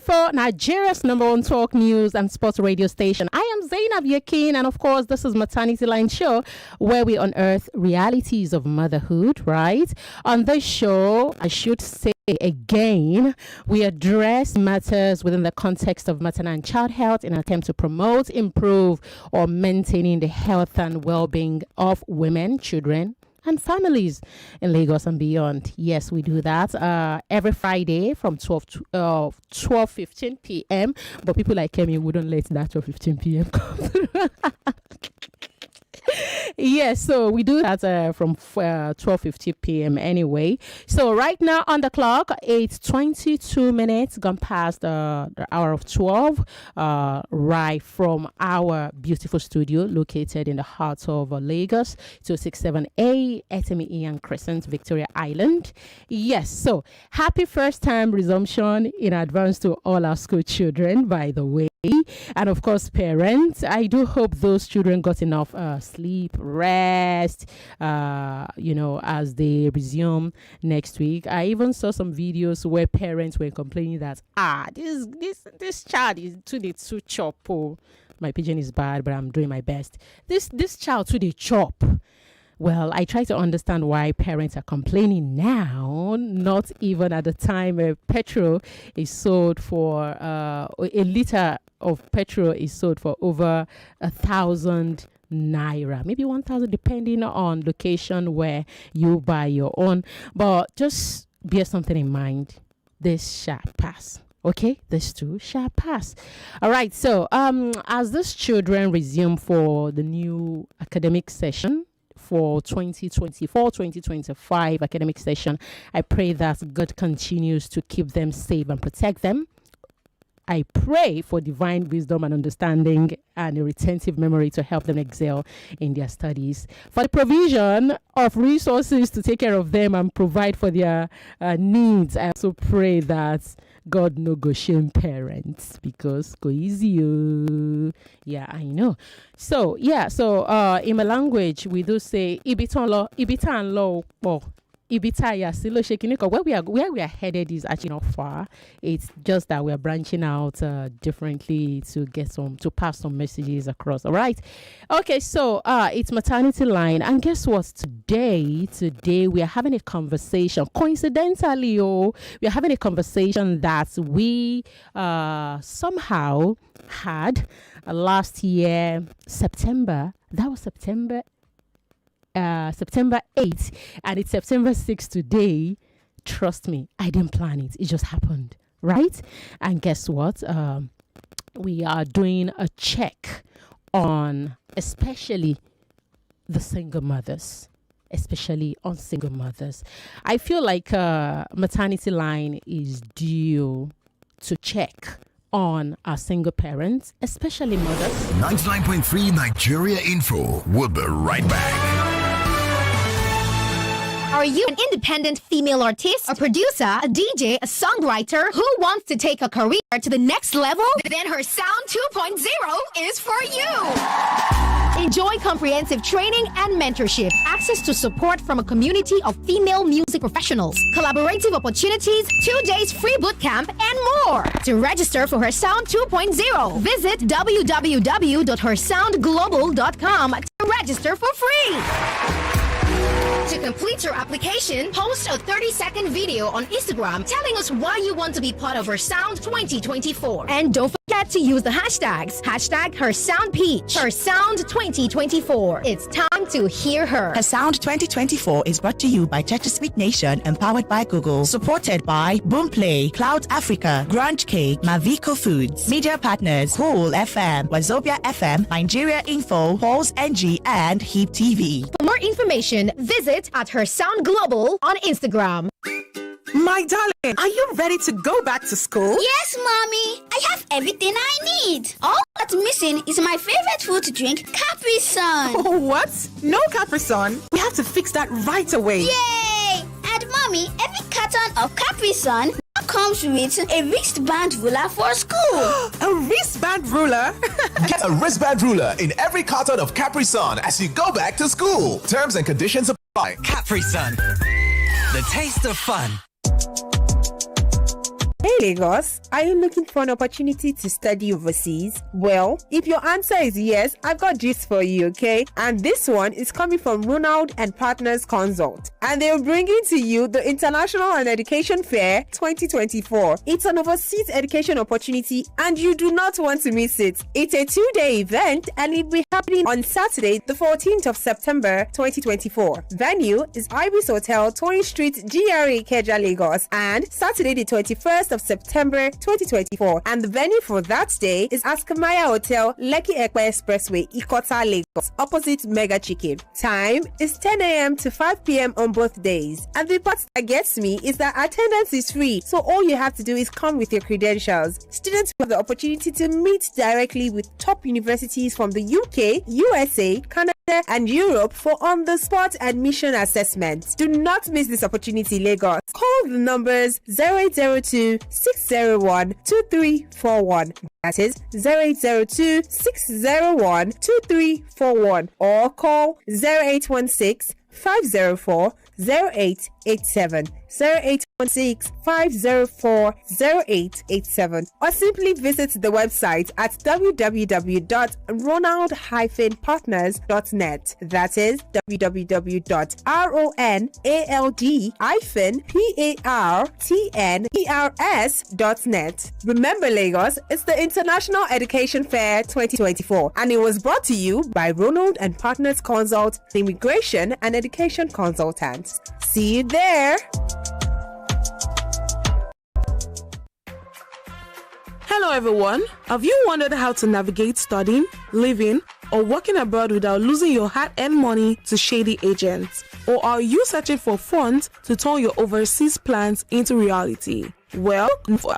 Info, Nigeria's #1 talk news and sports radio station. I am Zaynab Yakin, and of course, this is Maternity Line Show, where we unearth realities of motherhood, right? On this show, I should say again, we address matters within the context of maternal and child health in an attempt to promote, improve, or maintaining the health and well-being of women, children, and families in Lagos and beyond. Yes, we do that every Friday from 12:15 p.m. But people like Kemi wouldn't let that 12:15 p.m. come through. Yes, so we do that from 12:50 p.m. anyway. So right now on the clock, it's 22 minutes gone past the hour of 12, right from our beautiful studio located in the heart of Lagos, 267A, Etemi and Crescent, Victoria Island. Yes, so happy first time resumption in advance to all our school children, by the way. And of course, parents, I do hope those children got enough sleep, rest, as they resume next week. I even saw some videos where parents were complaining that, this child is too chop. Oh, my pigeon is bad, but I'm doing my best. This child too they chop. Well, I try to understand why parents are complaining now, not even at the time petrol is sold for, a liter of petrol is sold for over 1,000 naira, maybe 1,000, depending on location where you buy your own. But just bear something in mind. This shall pass. Okay, this too shall pass. All right. So, as these children resume for the new academic session, for 2024-2025 academic session, I pray that God continues to keep them safe and protect them. I pray for divine wisdom and understanding and a retentive memory to help them excel in their studies. For the provision of resources to take care of them and provide for their needs, I also pray that God no go shame parents, because go easy. Yeah, I know. So in my language, we do say ibitan lo po. Ibitaya Silo Shekiniko, where we are headed is actually not far. It's just that we are branching out differently to pass some messages across. All right. Okay, so it's Maternity Line, and guess what? Today we are having a conversation. Coincidentally, we are having a conversation that we somehow had last year, September. That was September 8th, and it's September 6th today. Trust me, I didn't plan it. It just happened, right? And guess what? We are doing a check on especially the single mothers. Especially on single mothers. I feel like Maternity Line is due to check on our single parents, especially mothers. 99.3 Nigeria Info. We'll be right back. Are you an independent female artist, a producer, a DJ, a songwriter who wants to take a career to the next level? Then Her Sound 2.0 is for you. Enjoy comprehensive training and mentorship, access to support from a community of female music professionals, collaborative opportunities, 2 days free bootcamp, and more. To register for Her Sound 2.0, visit www.hersoundglobal.com to register for free. To complete your application, post a 30-second video on Instagram telling us why you want to be part of Her Sound 2024. And don't forget to use the hashtags. Hashtag Her Sound Peach. Her Sound 2024. It's time to hear her. Her Sound 2024 is brought to you by Sweet Nation, empowered by Google, supported by Boomplay, Cloud Africa, Grunge Cake, Mavico Foods, media partners, Cool FM, Wazobia FM, Nigeria Info, Pulse NG, and Heap TV. For more information, visit at Her Sound Global on Instagram. My darling, are you ready to go back to school? Yes, Mommy. I have everything I need. All that's missing is my favorite food to drink, Capri Sun. Oh, what? No Capri Sun? We have to fix that right away. Yay! And Mommy, every carton of Capri Sun now comes with a wristband ruler for school. A wristband ruler? Get a wristband ruler in every carton of Capri Sun as you go back to school. Terms and conditions apply. Capri Sun, the taste of fun. Hey Lagos, are you looking for an opportunity to study overseas? Well, if your answer is yes, I've got gist for you, okay? And this one is coming from Ronald and Partners Consult. And they're bringing to you the International and Education Fair 2024. It's an overseas education opportunity and you do not want to miss it. It's a 2-day event and it'll be happening on Saturday, the 14th of September 2024. Venue is Ibis Hotel, Torrey Street, GRA, Ikeja, Lagos. And Saturday, the 21st of September 2024, and the venue for that day is Askamaya Hotel, Lekki Ekpe Expressway, Ikota, Lagos, opposite Mega Chicken. Time is 10 a.m. to 5 p.m. on both days, and the part that gets me is that attendance is free, so all you have to do is come with your credentials. Students will have the opportunity to meet directly with top universities from the UK, USA, Canada, and Europe for on-the-spot admission assessments. Do not miss this opportunity, Lagos. Call the numbers 0802-601-2341. That is 0802-601-2341, or call 0816-504-0887, 0816-504-0887, or simply visit the website at www.ronald-partners.net. That is www.ronald-partners.net. Remember, Lagos, it's the International Education Fair 2024, and it was brought to you by Ronald and Partners Consult, the Immigration and Education Consultants. See you there. Hello everyone. Have you wondered how to navigate studying, living, or working abroad without losing your hard-earned money to shady agents? Or are you searching for funds to turn your overseas plans into reality? Well,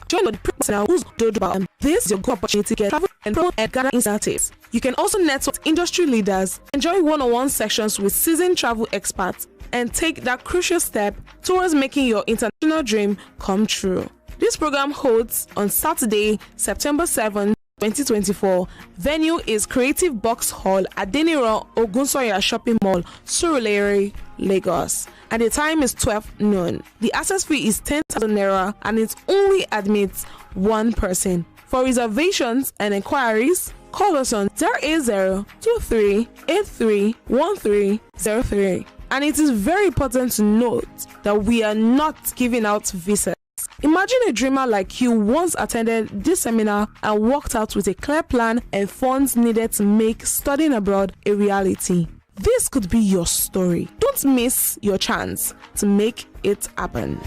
join the person who's good about, and this is your good opportunity to get travel and promote and gather incentives. You can also network with industry leaders, enjoy one-on-one sessions with seasoned travel experts, and take that crucial step towards making your international dream come true. This program holds on Saturday, September 7, 2024. Venue is Creative Box Hall at Deniro Ogunsoya Shopping Mall, Surulere, Lagos. And the time is 12 noon. The access fee is 10,000 naira and it only admits one person. For reservations and inquiries, call us on 080-2383-1303. And it is very important to note that we are not giving out visas. Imagine a dreamer like you once attended this seminar and walked out with a clear plan and funds needed to make studying abroad a reality. This could be your story. Don't miss your chance to make it happen.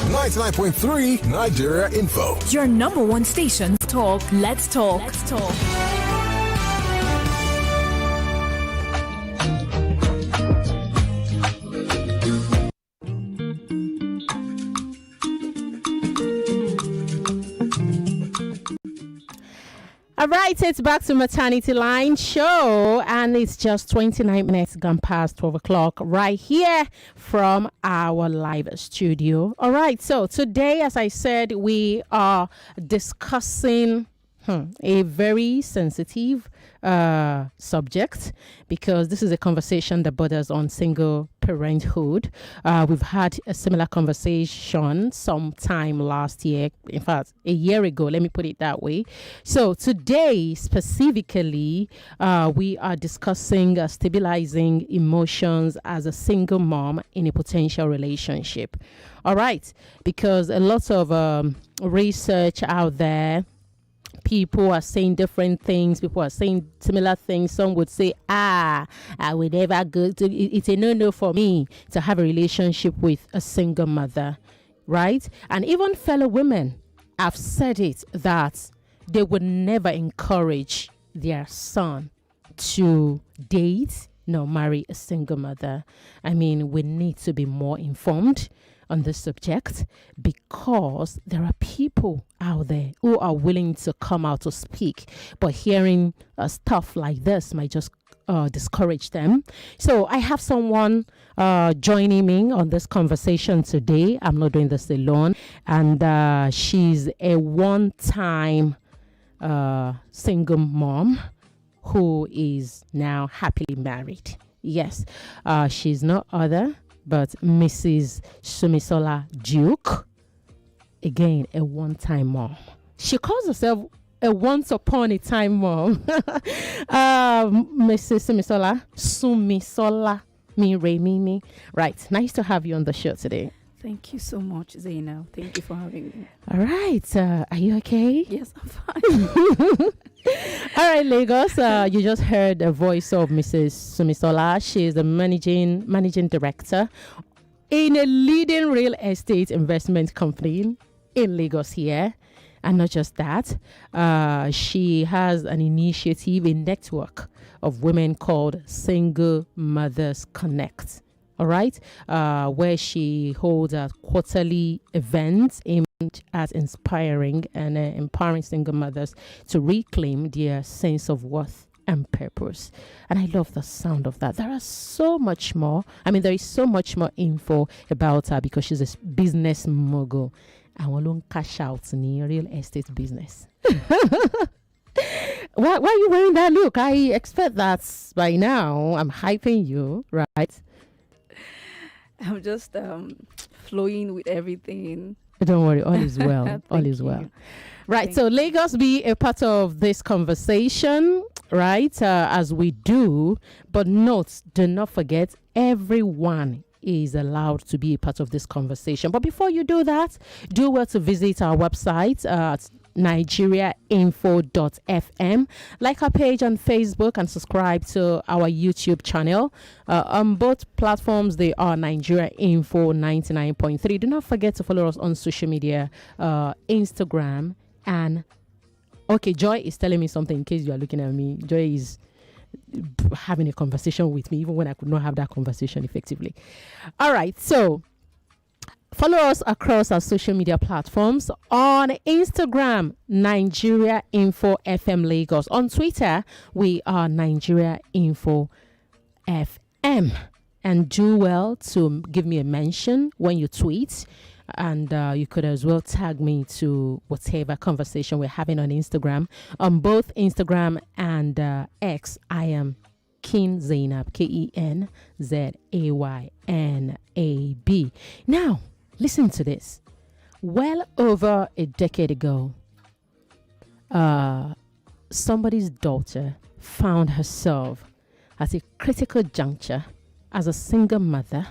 99.3 Nigeria Info. Your number one station. Talk. Let's talk. Let's talk. All right, it's back to Maternity Line Show, and it's just 29 minutes gone past 12 o'clock right here from our live studio. All right, so today, as I said, we are discussing a very sensitive subject, because this is a conversation that borders on single parenthood. We've had a similar conversation sometime last year, in fact a year ago, let me put it that way. So today specifically we are discussing stabilizing emotions as a single mom in a potential relationship. All right, because a lot of research out there, people are saying different things. People are saying similar things. Some would say, I would never go to, it's a no-no for me to have a relationship with a single mother, right? And even fellow women have said it, that they would never encourage their son to date nor marry a single mother. I mean, we need to be more informed on this subject, because there are people out there who are willing to come out to speak, but hearing stuff like this might just discourage them. So I have someone joining me on this conversation today. I'm not doing this alone, and she's a one-time single mom who is now happily married. Yes, she's no other but Mrs. Sunmisola Duke, again, a one-time mom. She calls herself a once upon a time mom. Mrs. Sunmisola Mimi. Right. Nice to have you on the show today. Thank you so much, Zaynab. Thank you for having me. All right. Are you okay? Yes, I'm fine. All right, Lagos. You just heard the voice of Mrs. Sunmisola. She is the managing director in a leading real estate investment company in Lagos here. And not just that, she has an initiative, a network of women called Single Mothers Connect. All right, where she holds quarterly events aimed at inspiring and empowering single mothers to reclaim their sense of worth and purpose. And I love the sound of that. There is so much more info about her because she's a business mogul. I won't cash out in the real estate business. Why are you wearing that look? I expect that by now I'm hyping you, right? I'm just flowing with everything. Don't worry, all is well. All is well. Right, so Lagos, be a part of this conversation, right, as we do. But do not forget, everyone is allowed to be a part of this conversation. But before you do that, do well to visit our website at nigeriainfo.fm. Like our page on Facebook and subscribe to our YouTube channel. On both platforms, they are Nigeria Info 99.3. Do not forget to follow us on social media, Instagram and... Okay, Joy is telling me something in case you are looking at me. Joy is having a conversation with me even when I could not have that conversation effectively. All right, so follow us across our social media platforms. On Instagram, Nigeria Info FM Lagos. On Twitter, we are Nigeria Info FM. And do well to give me a mention when you tweet. And you could as well tag me to whatever conversation we're having on Instagram. On both Instagram and X, I am Ken Zaynab, KenZaynab. Now, listen to this. Well over a decade ago, somebody's daughter found herself at a critical juncture as a single mother.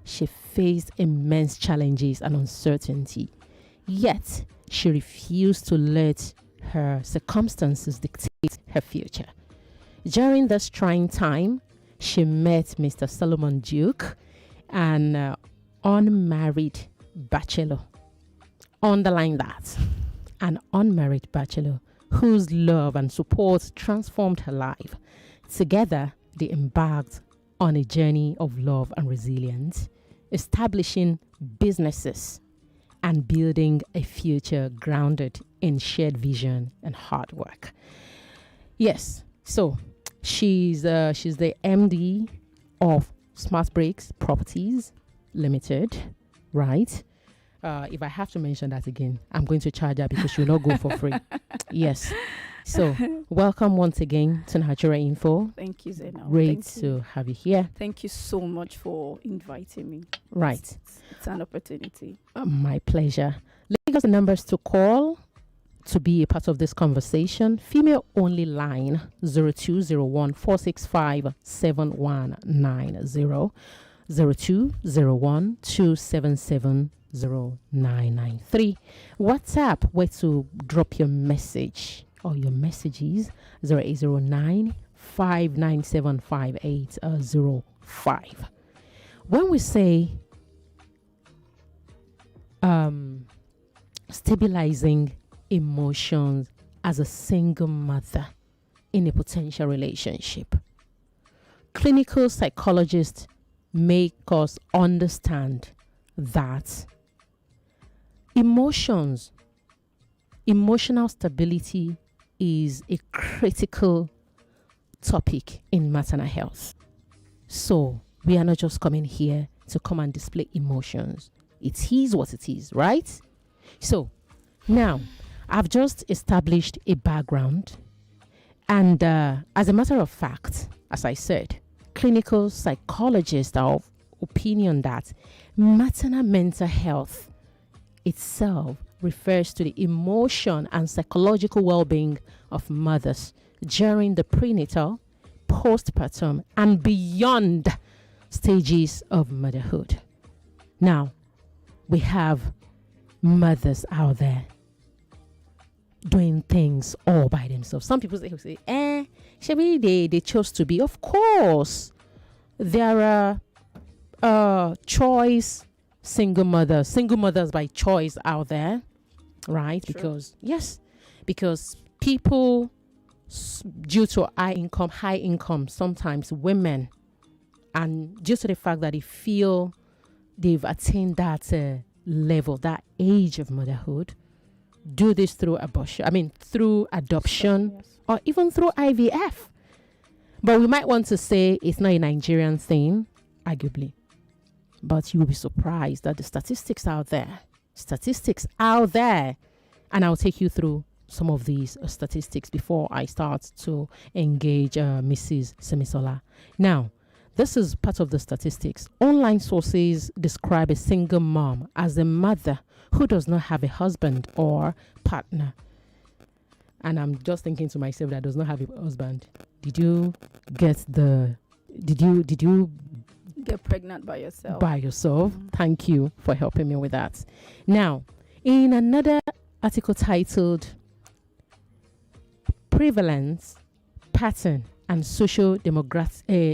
She faced immense challenges and uncertainty, yet she refused to let her circumstances dictate her future. During this trying time, she met Mr. Solomon Duke, an unmarried bachelor. Underline that. An unmarried bachelor whose love and support transformed her life. Together, they embarked on a journey of love and resilience, establishing businesses and building a future grounded in shared vision and hard work. Yes, so she's the MD of Smartbricks Properties Limited, right? If I have to mention that again, I'm going to charge her because she'll not go for free. Yes. So, welcome once again to Nigeria Info. Thank you, Zaynab. Great to have you here. Thank you so much for inviting me. Right. It's an opportunity. My pleasure. Lagos, the numbers to call to be a part of this conversation. Female only line 0201 465 7190. 0201 277 0993. WhatsApp, where to drop your message or your messages, 0809 597 5805. When we say stabilizing emotions as a single mother in a potential relationship, clinical psychologists make us understand that emotional stability is a critical topic in maternal health. So we are not just coming here to come and display emotions. It is what it is, right? So now I've just established a background, and as a matter of fact, as I said, clinical psychologists are opinion that maternal mental health itself refers to the emotion and psychological well-being of mothers during the prenatal, postpartum, and beyond stages of motherhood. Now, we have mothers out there doing things all by themselves. Some people say, Shabi, they chose to be. Of course, there are choice single mothers by choice out there, right? True. Because people due to high income, sometimes women, and due to the fact that they feel they've attained that level, that age of motherhood, do this through through adoption, Yes. or even through IVF. But we might want to say it's not a Nigerian thing, arguably. But you will be surprised that the statistics out there, and I'll take you through some of these statistics before I start to engage Mrs. Sunmisola. Now, this is part of the statistics. Online sources describe a single mom as a mother who does not have a husband or partner. And I'm just thinking to myself, that does not have a husband. Did you get did you Get pregnant by yourself. Thank you for helping me with that. Now, in another article titled Prevalence, Pattern, and Social Demographic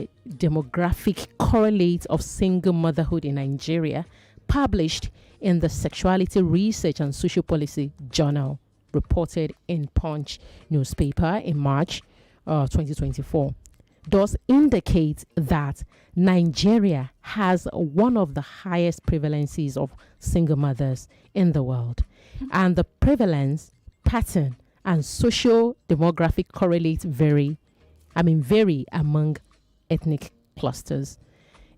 Correlates of Single Motherhood in Nigeria, published in the Sexuality Research and Social Policy Journal, reported in Punch newspaper in March 2024, does indicate that Nigeria has one of the highest prevalences of single mothers in the world. And the prevalence, pattern, and social demographic correlates vary among ethnic clusters.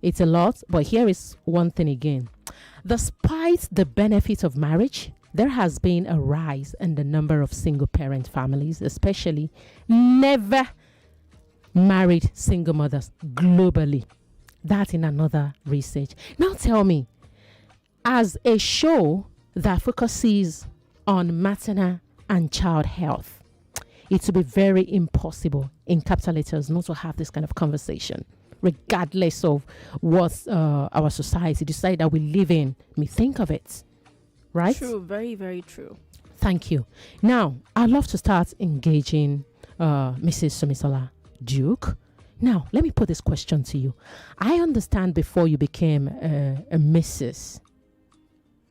It's a lot, but here is one thing again. Despite the benefit of marriage, there has been a rise in the number of single parent families, especially never married single mothers globally. That in another research. Now tell me, as a show that focuses on maternal and child health, it would be very impossible in capital letters not to have this kind of conversation, regardless of what our society decide that we live in. Me think of it, right? True, very, very true. Thank you. Now, I'd love to start engaging Mrs. Sunmisola Duke. Now, let me put this question to you. I understand before you became a Mrs.,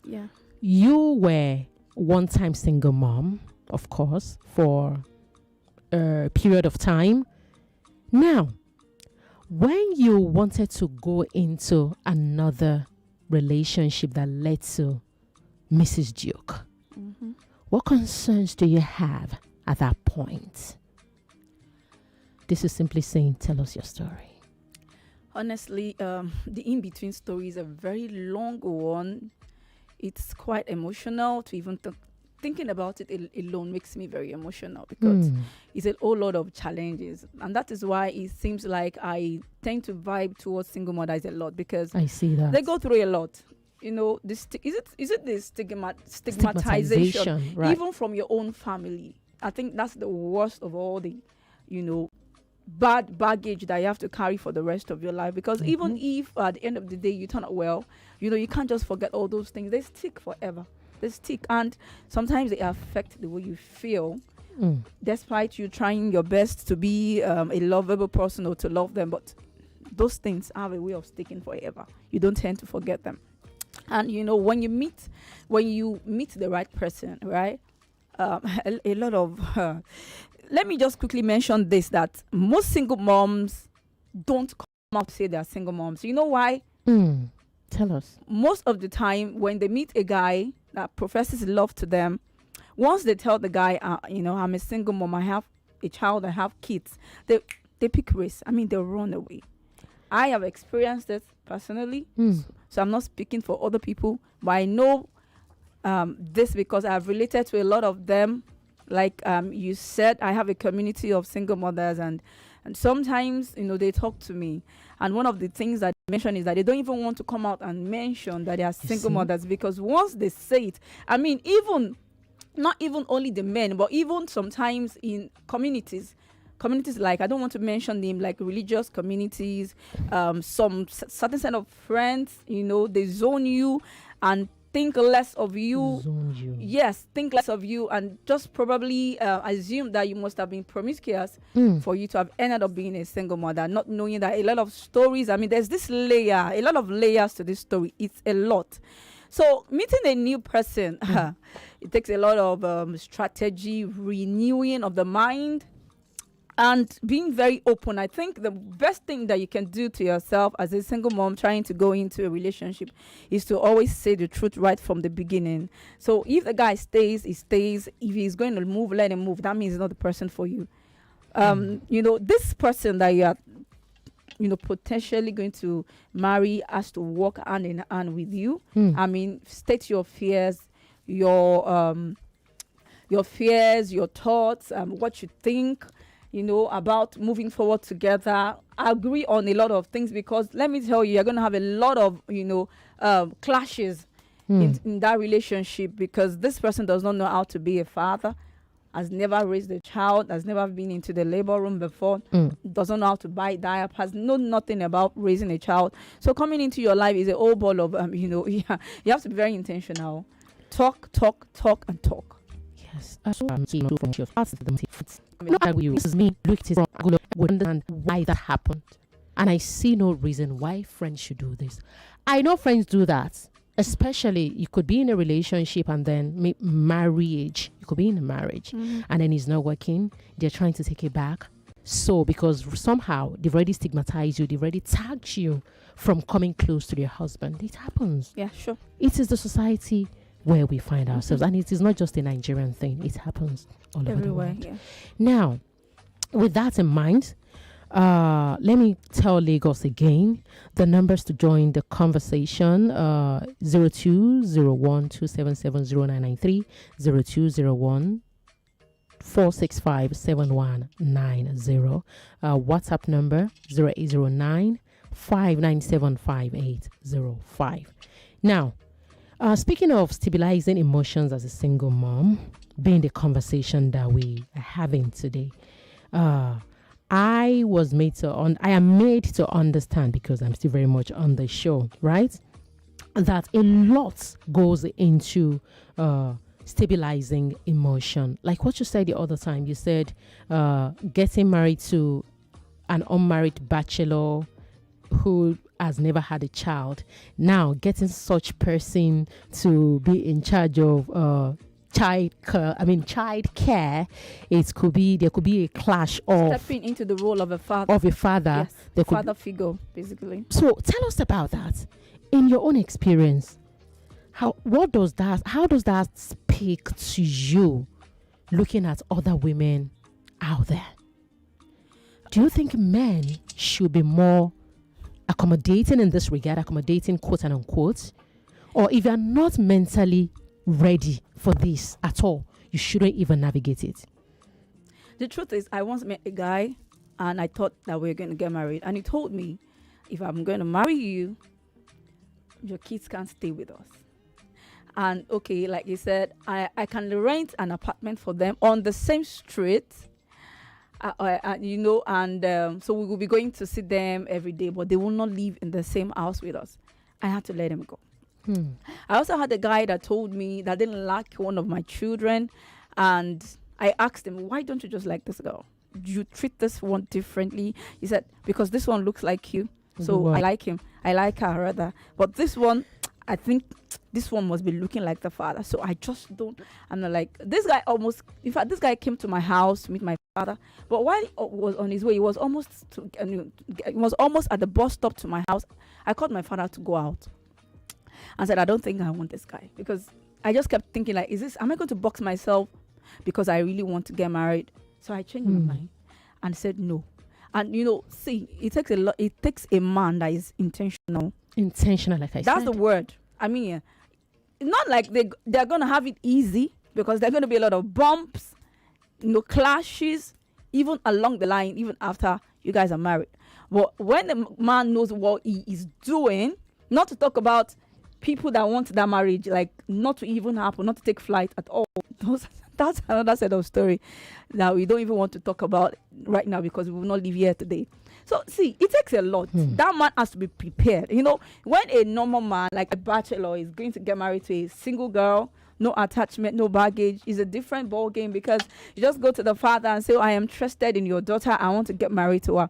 Yeah. you were one-time single mom, of course, for a period of time. Now, when you wanted to go into another relationship that led to Mrs. Duke, what concerns do you have at that point? This is simply saying, tell us your story. Honestly, the in-between story is a very long one. It's quite emotional to even thinking about it alone makes me very emotional because it's a whole lot of challenges. And that is why it seems like I tend to vibe towards single mothers a lot because I see that. they go through a lot. You know, is it the stigmatization, right? Even from your own family. I think that's the worst of all the, bad baggage that you have to carry for the rest of your life. Because even if at the end of the day you turn out well, you can't just forget all those things. They stick forever. They stick, and sometimes they affect the way you feel, despite you trying your best to be a lovable person or to love them. But those things have a way of sticking forever. You don't tend to forget them. And when you meet the right person, right? A lot of let me just quickly mention this, that most single moms don't come out to say they're single moms. You know why? Tell us. Most of the time when they meet a guy that professes love to them, once they tell the guy, I'm a single mom, I have a child, I have kids, they pick race. They'll run away. I have experienced it personally, so I'm not speaking for other people, but I know this because I've related to a lot of them. Like you said, I have a community of single mothers, and sometimes they talk to me, and one of the things that mention is that they don't even want to come out and mention that they are single see? mothers, because once they say it, I mean, even not even only the men, but even sometimes in communities like, I don't want to mention them, like religious communities, some certain set of friends, they zone you and think less of you. Zone you. Yes, think less of you, and just probably assume that you must have been promiscuous for you to have ended up being a single mother, not knowing that a lot of stories, I mean, there's this layer, a lot of layers to this story. It's a lot. So meeting a new person, it takes a lot of strategy, renewing of the mind, and being very open. I think the best thing that you can do to yourself as a single mom trying to go into a relationship is to always say the truth right from the beginning. So if the guy stays, he stays. If he's going to move, let him move. That means he's not the person for you. This person that you are, potentially going to marry has to work hand in hand with you. I mean, state your fears, your fears, your thoughts, what you think, about moving forward together. Agree on a lot of things, because let me tell you, you're going to have a lot of, clashes in that relationship, because this person does not know how to be a father, has never raised a child, has never been into the labor room before, doesn't know how to buy diapers, know nothing about raising a child. So coming into your life is a whole ball of, you have to be very intentional. Talk, and talk. Yes. This is me. Look, I would understand why that happened. And I see no reason why friends should do this. I know friends do that. Especially, you could be in a relationship and then marriage. You could be in a marriage and then it's not working. They're trying to take it back. So, because somehow they've already stigmatized you, they've already tagged you from coming close to your husband. It happens. Yeah, sure. It is the society where we find ourselves. And it is not just a Nigerian thing. It happens all over the world. Yeah. Now, with that in mind, let me tell Lagos again the numbers to join the conversation: 0201277093, 0201 4657190, WhatsApp number 0809 5975805. Now, speaking of stabilizing emotions as a single mom, being the conversation that we are having today, I am made to understand, because I'm still very much on the show, right, that a lot goes into stabilizing emotion. Like what you said the other time, you said getting married to an unmarried bachelor who has never had a child. Now, getting such person to be in charge of child care, there could be a clash of stepping into the role of a father. Yes, father figure, basically. So tell us about that. In your own experience, how does that speak to you, looking at other women out there? Do you think men should be more accommodating in this regard, accommodating quote and unquote, or if you're not mentally ready for this at all, you shouldn't even navigate it? The truth is, I once met a guy and I thought that we were going to get married, and he told me, if I'm going to marry you, your kids can't stay with us. And okay, like he said, I can rent an apartment for them on the same street, so we will be going to see them every day, but they will not live in the same house with us. I had to let him go. I also had a guy that told me that didn't like one of my children, and I asked him, why don't you just like this girl? You treat this one differently. He said, because this one looks like you, so I like him. I like her rather, but this one, I think this one must be looking like the father. So I just don't. I'm not like this guy. In fact, this guy came to my house to meet my father, but while he was on his way, he was almost at the bus stop to my house. I called my father to go out and said, I don't think I want this guy, because I just kept thinking, like, am I going to box myself because I really want to get married? So I changed my mind and said no. And it takes a lot. It takes a man that is intentional. Intentional, like I said. That's the word. I mean, not like they're gonna have it easy, because there's gonna be a lot of bumps, clashes, even along the line, even after you guys are married. But when the man knows what he is doing, not to talk about people that want that marriage, like not to even happen, not to take flight at all. That's another set of story that we don't even want to talk about right now because we will not live here today. So see, it takes a lot. That man has to be prepared. You know, when a normal man, like a bachelor, is going to get married to a single girl, no attachment, no baggage, is a different ball game, because you just go to the father and say, I am interested in your daughter, I want to get married to her.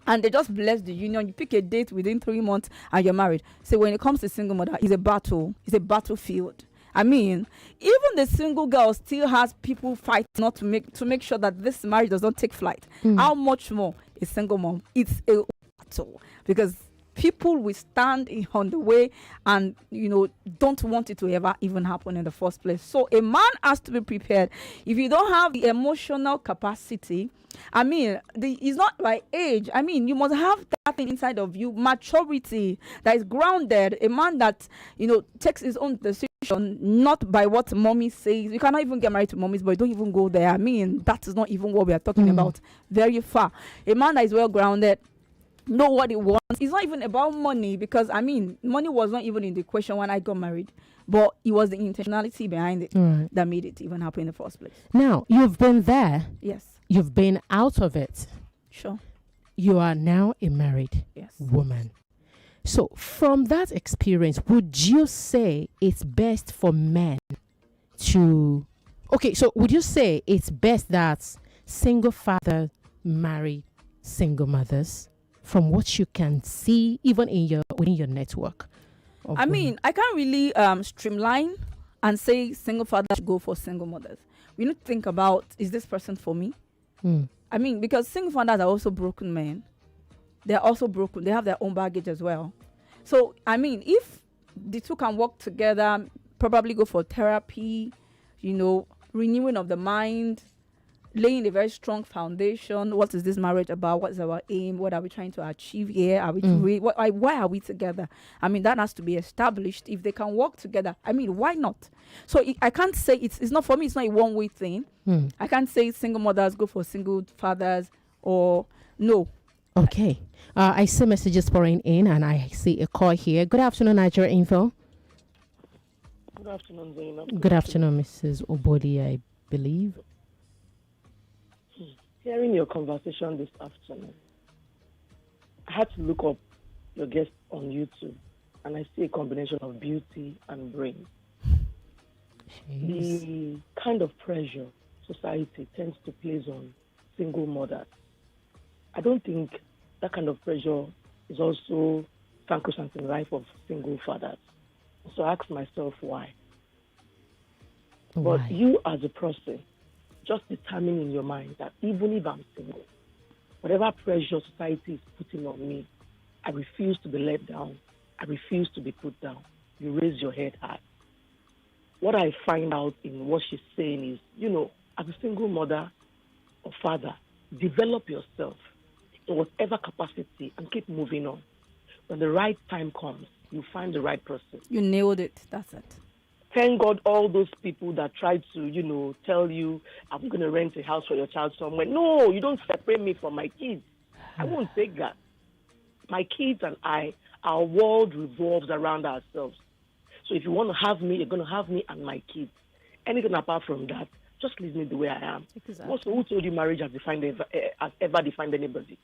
And they just bless the union. You pick a date within 3 months and you're married. So when it comes to single mother, it's a battle. It's a battlefield. I mean, even the single girl still has people fight not to make sure that this marriage does not take flight. How much more a single mom? It's a battle, because people will stand on the way and, you know, don't want it to ever even happen in the first place. So a man has to be prepared. If you don't have the emotional capacity, I mean, it's not by age. I mean, you must have that thing inside of you, maturity that is grounded. A man that, you know, takes his own decision, not by what mommy says. You cannot even get married to mommies, but don't even go there. I mean, that is not even what we are talking about. Very far. A man that is well grounded, know what he wants. It's not even about money, because I mean, money was not even in the question when I got married, but it was the intentionality behind it that made it even happen in the first place. Now, you've been there. Yes. You've been out of it. Sure. You are now a married woman. So from that experience, would you say it's best for men to... Okay, so would you say it's best that single fathers marry single mothers, from what you can see even within your network? I mean, I can't really streamline and say single fathers should go for single mothers. We need to think about, is this person for me? I mean, because single fathers are also broken men. They're also broken. They have their own baggage as well. So, I mean, if the two can work together, probably go for therapy, you know, renewing of the mind, laying a very strong foundation. What is this marriage about? What is our aim? What are we trying to achieve here? Are we why are we together? I mean, that has to be established. If they can work together, I mean, why not? So I can't say it's not, for me, it's not a one-way thing. I can't say single mothers go for single fathers or no. Okay. I see messages pouring in, and I see a call here. Good afternoon, Nigeria Info. Good afternoon, Zaynab. Good afternoon, Mrs. Obodi, I believe. Hearing your conversation this afternoon, I had to look up your guest on YouTube, and I see a combination of beauty and brain. Jeez. The kind of pressure society tends to place on single mothers, I don't think that kind of pressure is also sacrosanct in the life of single fathers. So I ask myself why. But you as a person, just determine in your mind that even if I'm single, whatever pressure society is putting on me, I refuse to be let down. I refuse to be put down. You raise your head high. What I find out in what she's saying is, you know, as a single mother or father, develop yourself in whatever capacity and keep moving on. When the right time comes, you find the right person. You nailed it. That's it. Thank God all those people that try to, you know, tell you, I'm going to rent a house for your child somewhere. No, you don't separate me from my kids. I won't take that. My kids and I, our world revolves around ourselves. So if you want to have me, you're going to have me and my kids. Anything apart from that, just leave me the way I am. Exactly. Also, who told you marriage has ever defined anybody?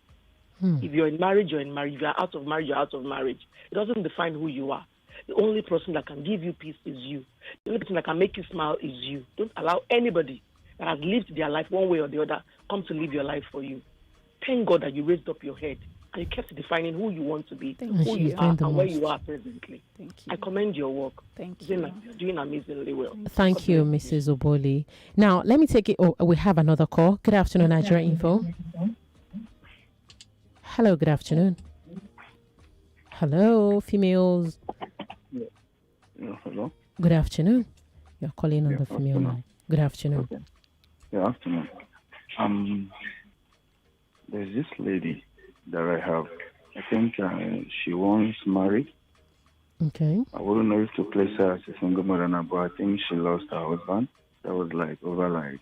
If you're in marriage, you're in marriage. If you're out of marriage, you're out of marriage. It doesn't define who you are. The only person that can give you peace is you. The only person that can make you smile is you. Don't allow anybody that has lived their life one way or the other come to live your life for you. Thank God that you raised up your head and you kept defining who you want to be, who you are, and where you are presently. Thank you. I commend your work. Thank you. Zaynab, you're doing amazingly well. Thank you, Mrs. Oboli. Now, let me take it. Oh, we have another call. Good afternoon, Nigeria Info. Hello, good afternoon. Hello, females. Yeah, hello. Good afternoon. You're calling on the female line. Good afternoon. Okay. Good afternoon. There's this lady that I have. I think she once married. Okay. I wouldn't know if to place her as a single mother now, but I think she lost her husband. That was over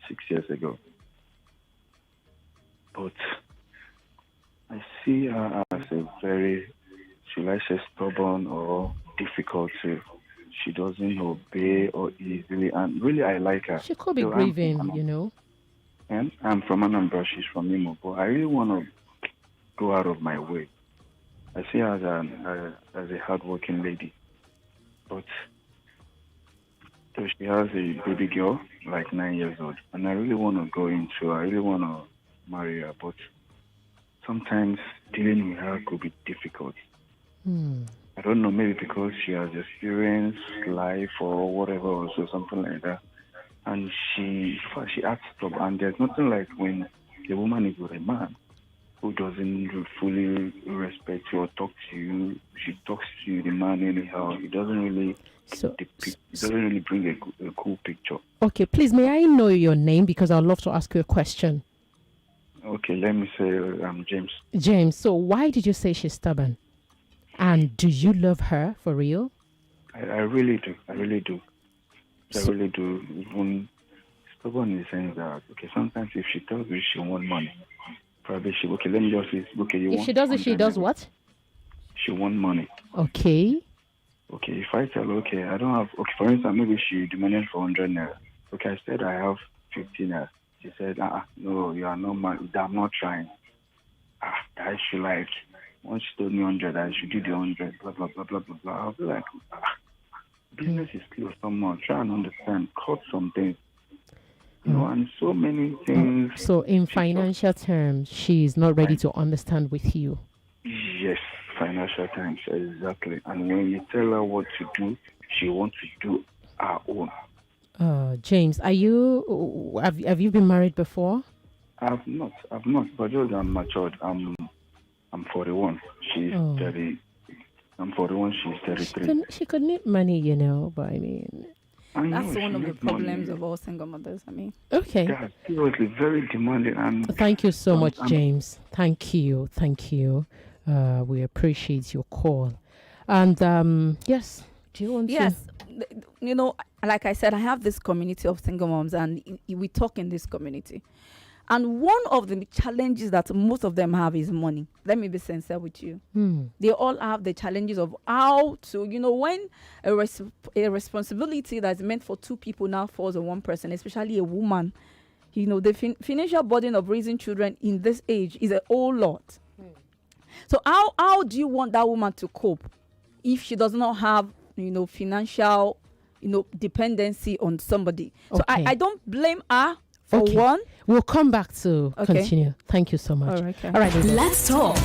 6 years ago. But I see her as a very, should I say, stubborn or difficult to. She doesn't obey or easily, and really, I like her. She could be So grieving. And I'm from Anambra. She's from Imo, but I really want to go out of my way. I see her as a hardworking lady, but so she has a baby girl, like 9 years old, and I really want to go into. I really want to marry her, but sometimes dealing with her could be difficult. I don't know, maybe because she has experienced life or whatever, or so something like that. And she acts up, and there's nothing like when a woman is with a man who doesn't fully respect you or talk to you. She talks to you, the man, anyhow. It doesn't really bring a cool picture. Okay, please, may I know your name, because I'd love to ask you a question. Okay, let me say I'm James. James, so why did you say she's stubborn? And do you love her for real? I really do. I really do. Even stubborn in the sense that, okay, sometimes if she tells you she wants money, probably let me just say, okay, if she does it, she does what? She wants money. Okay. Okay, if I tell her, okay, I don't have, okay, for instance, maybe she demanded for 100 naira. Okay, I said I have 50 naira. She said, no, you are not money. I'm not trying. I should like, once she told me 100, I should do the 100, blah, blah, blah, blah, blah, blah. I'll be like, business is close, someone. Try and understand, cut some things. And so many things. So in financial terms, she is not ready to understand with you. Yes, financial terms, exactly. And when you tell her what to do, she wants to do her own. James, have you been married before? I've not, but just I'm matured. I'm 41. She's 30. I'm 41. She's 33. She could need money, but I mean, that's one of the problems of all single mothers. Okay. Yeah, seriously, very demanding. And thank you so much, James. Thank you. We appreciate your call. And yes, do you want to? Yes, like I said, I have this community of single moms, and we talk in this community. And one of the challenges that most of them have is money. Let me be sincere with you. They all have the challenges of how to, when a responsibility that's meant for two people now falls on one person, especially a woman. The financial burden of raising children in this age is a whole lot. So how do you want that woman to cope if she does not have, financial, dependency on somebody? So I don't blame her for one. We'll come back to continue. Thank you so much. All right. Let's talk.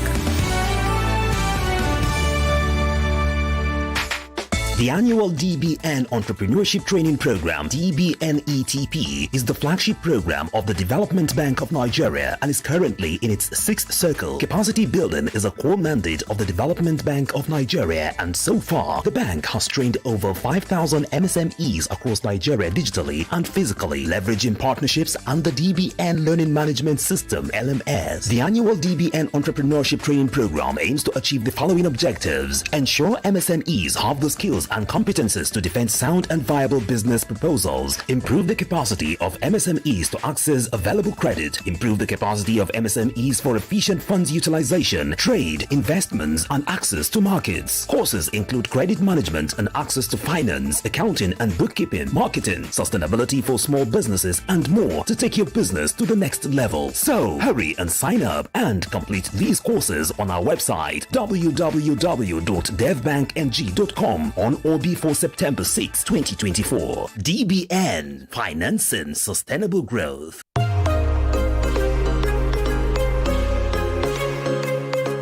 The annual DBN Entrepreneurship Training Program, DBNETP, is the flagship program of the Development Bank of Nigeria and is currently in its 6th circle. Capacity building is a core mandate of the Development Bank of Nigeria, and so far, the bank has trained over 5,000 MSMEs across Nigeria digitally and physically, leveraging partnerships and the DBN Learning Management System, LMS. The annual DBN Entrepreneurship Training Program aims to achieve the following objectives: ensure MSMEs have the skills and competences to defend sound and viable business proposals, improve the capacity of MSMEs to access available credit, improve the capacity of MSMEs for efficient funds utilization, trade, investments, and access to markets. Courses include credit management and access to finance, accounting and bookkeeping, marketing, sustainability for small businesses, and more to take your business to the next level. So, hurry and sign up and complete these courses on our website www.devbankng.com on or before September 6, 2024. DBN, financing sustainable growth.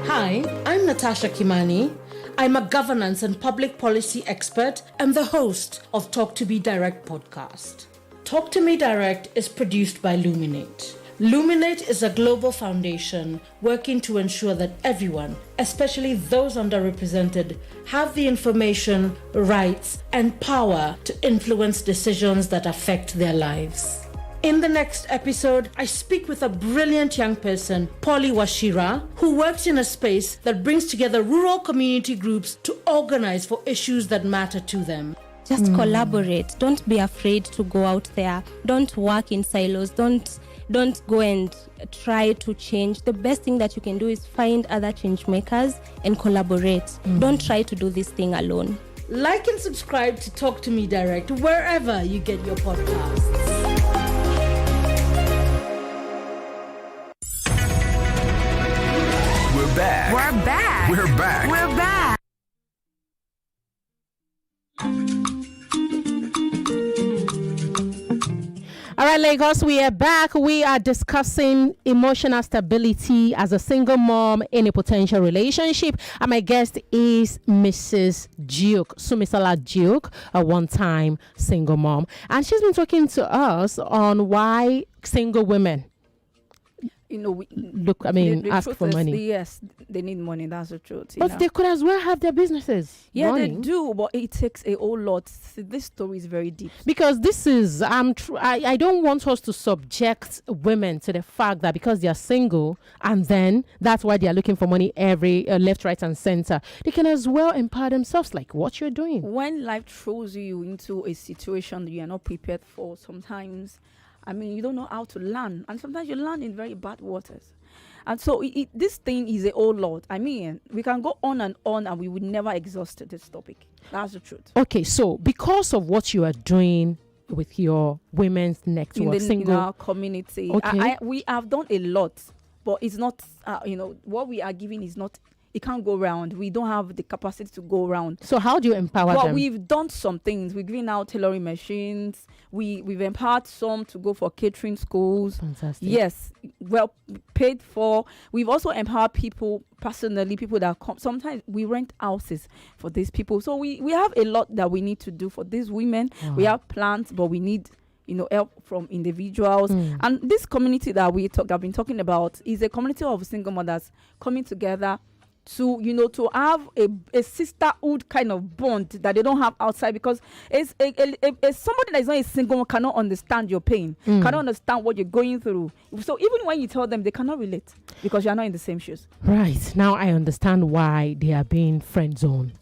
Hi, I'm Natasha Kimani. I'm a governance and public policy expert and the host of Talk to Me Direct podcast. Talk to Me Direct is produced by Luminate. Luminate is a global foundation working to ensure that everyone, especially those underrepresented, have the information, rights, and power to influence decisions that affect their lives. In the next episode, I speak with a brilliant young person, Polly Washira, who works in a space that brings together rural community groups to organize for issues that matter to them. Just collaborate. Don't be afraid to go out there. Don't work in silos. Don't don't go and try to change. The best thing that you can do is find other change makers and collaborate. Don't try to do this thing alone. Like and subscribe to Talk to Me Direct wherever you get your podcasts. We're back. We're back. We're back. We're back. All right, Lagos, we are back. We are discussing emotional stability as a single mom in a potential relationship. And my guest is Mrs. Duke, Sunmisola Duke, a one-time single mom. And she's been talking to us on why single women ask for money. Yes, they need money. That's the truth. But they could as well have their businesses. Yeah, running. they do, but it takes a whole lot. This story is very deep. Because this is, I don't want us to subject women to the fact that because they are single and then that's why they are looking for money every left, right, and center. They can as well empower themselves, like what you're doing. When life throws you into a situation that you are not prepared for, sometimes, you don't know how to learn. And sometimes you learn in very bad waters. And so this thing is a whole lot. We can go on and we would never exhaust this topic. That's the truth. Okay, so because of what you are doing with your women's network, in our community, okay. We have done a lot, but it's not, what we are giving is not, it can't go round. We don't have the capacity to go round. So how do you empower them? Well, we've done some things. We've given out tailoring machines. We've empowered some to go for catering schools. Fantastic. Yes, well paid for. We've also empowered people personally, people that come. Sometimes we rent houses for these people. So we have a lot that we need to do for these women. Wow. We have plans, but we need help from individuals. And this community that I've been talking about is a community of single mothers coming together to have a sisterhood kind of bond that they don't have outside, because it's somebody that is not a single one cannot understand your pain, cannot understand what you're going through. So even when you tell them, they cannot relate because you're not in the same shoes. Right. Now I understand why they are being friend zoned.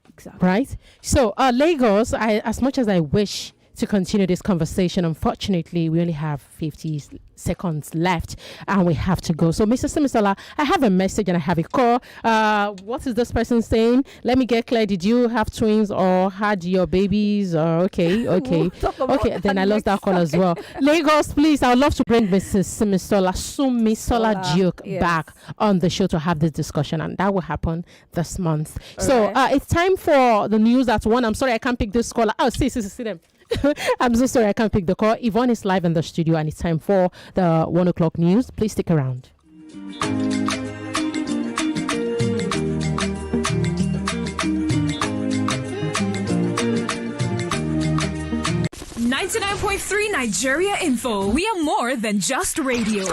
Exactly. Right. So Lagos, as much as I wish to continue this conversation, unfortunately we only have 50 seconds left and we have to go. So Mr. Sunmisola, I have a message and I have a call. What is this person saying? Let me get clear. Did you have twins or had your babies? Okay. Then I lost that call as well. Lagos, please, I would love to bring Mrs. Sunmisola Duke back on the show to have this discussion, and that will happen this month. It's time for the news at 1. I'm sorry I can't pick this caller. Oh, see them. I'm so sorry I can't pick the call. Yvonne is live in the studio and it's time for the 1 o'clock news. Please stick around. 99.3 Nigeria Info. We are more than just radio.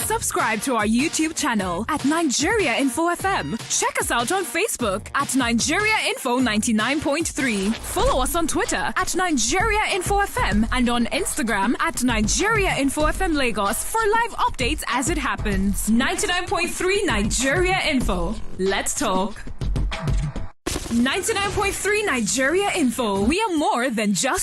Subscribe to our YouTube channel at Nigeria Info FM. Check us out on Facebook at Nigeria Info 99.3. Follow us on Twitter at Nigeria Info FM and on Instagram at Nigeria Info FM Lagos for live updates as it happens. 99.3 Nigeria Info. Let's talk. 99.3 Nigeria Info. We are more than just